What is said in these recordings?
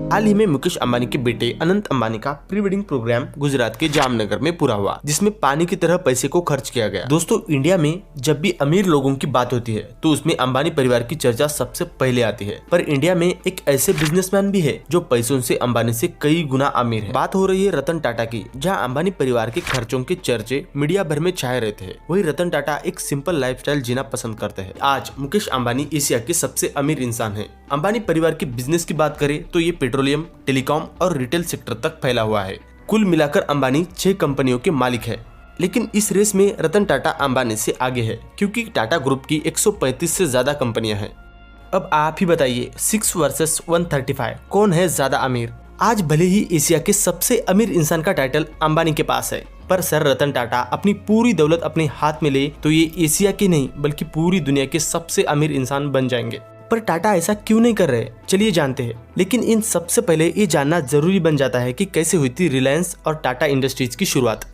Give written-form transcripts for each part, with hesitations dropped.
हाल ही में मुकेश अंबानी के बेटे अनंत अंबानी का प्री वेडिंग प्रोग्राम गुजरात के जामनगर में पूरा हुआ, जिसमें पानी की तरह पैसे को खर्च किया गया। दोस्तों, इंडिया में जब भी अमीर लोगों की बात होती है तो उसमें अंबानी परिवार की चर्चा सबसे पहले आती है। पर इंडिया में एक ऐसे बिजनेसमैन भी है जो पैसों से अंबानी से कई गुना अमीर है। बात हो रही है रतन टाटा की, जहाँ अंबानी परिवार के खर्चों के चर्चे मीडिया भर में छाए रहते हैं। वही रतन टाटा एक सिंपल लाइफस्टाइल जीना पसंद करते हैं। आज मुकेश अंबानी एशिया के सबसे अमीर इंसान है। अंबानी परिवार के बिजनेस की बात करें तो ये पेट्रोलियम, टेलीकॉम और रिटेल सेक्टर तक फैला हुआ है। कुल मिलाकर अंबानी 6 कंपनियों के मालिक है। लेकिन इस रेस में रतन टाटा अंबानी से आगे है, क्योंकि टाटा ग्रुप की 135 से ज्यादा कंपनियां हैं। अब आप ही बताइए, 6 वर्सेस 135 कौन है ज्यादा अमीर? आज भले ही एशिया के सबसे अमीर इंसान का टाइटल अंबानी के पास है, पर सर रतन टाटा अपनी पूरी दौलत अपने हाथ में ले तो ये एशिया के नहीं बल्कि पूरी दुनिया के सबसे अमीर इंसान बन जाएंगे। पर टाटा ऐसा क्यों नहीं कर रहे, चलिए जानते हैं। लेकिन इन सबसे पहले ये जानना जरूरी बन जाता है कि कैसे हुई थी रिलायंस और टाटा इंडस्ट्रीज की शुरुआत।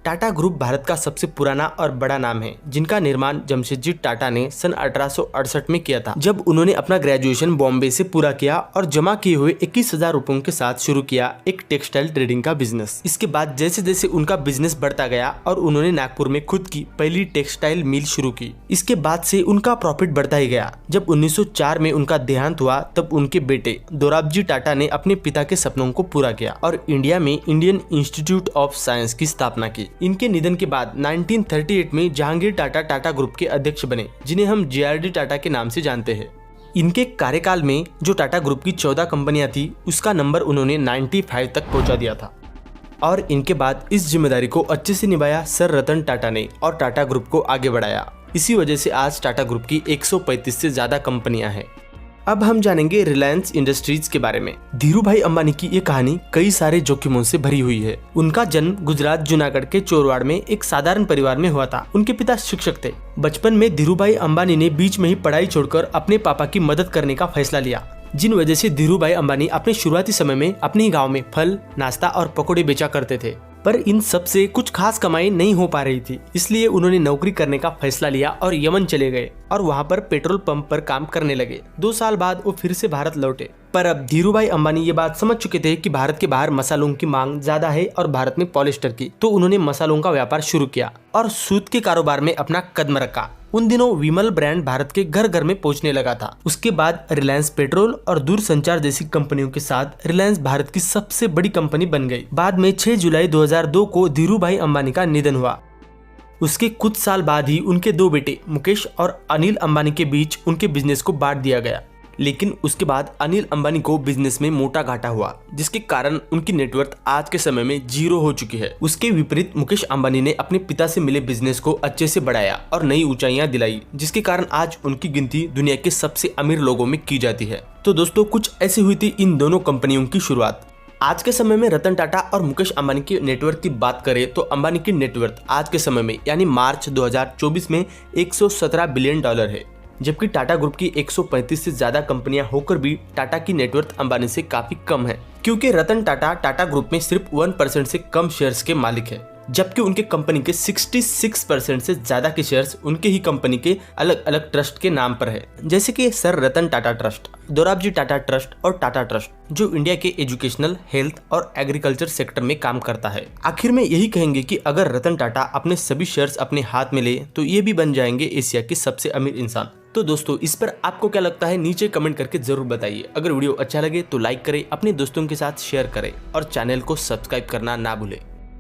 टाटा ग्रुप भारत का सबसे पुराना और बड़ा नाम है, जिनका निर्माण जमशेदजी टाटा ने सन 1868 में किया था, जब उन्होंने अपना ग्रेजुएशन बॉम्बे से पूरा किया और जमा किए हुए 21,000 रुपयों के साथ शुरू किया एक टेक्सटाइल ट्रेडिंग का बिजनेस। इसके बाद जैसे जैसे उनका बिजनेस बढ़ता गया और उन्होंने नागपुर में खुद की पहली टेक्सटाइल मिल शुरू की। इसके बाद से उनका प्रॉफिट बढ़ता ही गया। जब 1904 में उनका देहांत हुआ तब उनके बेटे दोराबजी टाटा ने अपने पिता के सपनों को पूरा किया और इंडिया में इंडियन इंस्टीट्यूट ऑफ साइंस की स्थापना की। इनके निधन के बाद 1938 में जहांगीर टाटा टाटा ग्रुप के अध्यक्ष बने, जिन्हें हम JRD टाटा के नाम से जानते हैं। इनके कार्यकाल में जो टाटा ग्रुप की 14 कंपनियां थी, उसका नंबर उन्होंने 95 तक पहुंचा दिया था। और इनके बाद इस जिम्मेदारी को अच्छे से निभाया सर रतन टाटा ने और टाटा ग्रुप को आगे बढ़ाया। इसी वजह से आज टाटा ग्रुप की 135 से ज्यादा कंपनियां हैं। अब हम जानेंगे रिलायंस इंडस्ट्रीज के बारे में। धीरूभाई अंबानी की ये कहानी कई सारे जोखिमों से भरी हुई है। उनका जन्म गुजरात जूनागढ़ के चोरवाड़ में एक साधारण परिवार में हुआ था। उनके पिता शिक्षक थे। बचपन में धीरूभाई अंबानी ने बीच में ही पढ़ाई छोड़कर अपने पापा की मदद करने का फैसला लिया, जिन वजह से धीरूभाई अंबानी अपने शुरुआती समय में अपने ही गाँव में फल, नाश्ता और पकौड़े बेचा करते थे। पर इन सब से कुछ खास कमाई नहीं हो पा रही थी, इसलिए उन्होंने नौकरी करने का फैसला लिया और यमन चले गए और वहां पर पेट्रोल पंप पर काम करने लगे। 2 साल बाद वो फिर से भारत लौटे। पर अब धीरूभाई अंबानी ये बात समझ चुके थे कि भारत के बाहर मसालों की मांग ज्यादा है और भारत में पॉलिस्टर की, तो उन्होंने मसालों का व्यापार शुरू किया और सूत के कारोबार में अपना कदम रखा। उन दिनों विमल ब्रांड भारत के घर घर में पहुंचने लगा था। उसके बाद रिलायंस पेट्रोल और दूरसंचार जैसी कंपनियों के साथ रिलायंस भारत की सबसे बड़ी कंपनी बन गई। बाद में 6 जुलाई 2002 को धीरूभाई अंबानी का निधन हुआ। उसके कुछ साल बाद ही उनके 2 बेटे मुकेश और अनिल अंबानी के बीच उनके बिजनेस को बांट दिया गया। लेकिन उसके बाद अनिल अंबानी को बिजनेस में मोटा घाटा हुआ, जिसके कारण उनकी नेटवर्थ आज के समय में 0 हो चुकी है। उसके विपरीत मुकेश अंबानी ने अपने पिता से मिले बिजनेस को अच्छे से बढ़ाया और नई ऊंचाइयां दिलाई, जिसके कारण आज उनकी गिनती दुनिया के सबसे अमीर लोगों में की जाती है। तो दोस्तों, कुछ ऐसी हुई थी इन दोनों कंपनियों की शुरुआत। आज के समय में रतन टाटा और मुकेश अंबानी की नेटवर्थ की बात करें तो अंबानी की नेटवर्थ आज के समय में यानी मार्च 2024 में $117 बिलियन है, जबकि टाटा ग्रुप की 135 से ज्यादा कंपनियां होकर भी टाटा की नेटवर्थ अंबानी से काफी कम है, क्योंकि रतन टाटा टाटा ग्रुप में सिर्फ 1% से कम शेयर्स के मालिक है, जबकि उनके कंपनी के 66% से ज्यादा के शेयर्स उनके ही कंपनी के अलग अलग ट्रस्ट के नाम पर है, जैसे कि sir Ratan Tata trust, Dorabji Tata trust और टाटा ट्रस्ट, जो इंडिया के एजुकेशनल, हेल्थ और एग्रीकल्चर सेक्टर में काम करता है। आखिर में यही कहेंगे कि अगर रतन टाटा अपने सभी शेयर्स अपने हाथ में ले तो ये भी बन जाएंगे एशिया के सबसे अमीर इंसान। तो दोस्तों, इस पर आपको क्या लगता है नीचे कमेंट करके जरूर बताइए। अगर वीडियो अच्छा लगे तो लाइक करें, अपने दोस्तों के साथ शेयर करें और चैनल को सब्सक्राइब करना ना भूलें।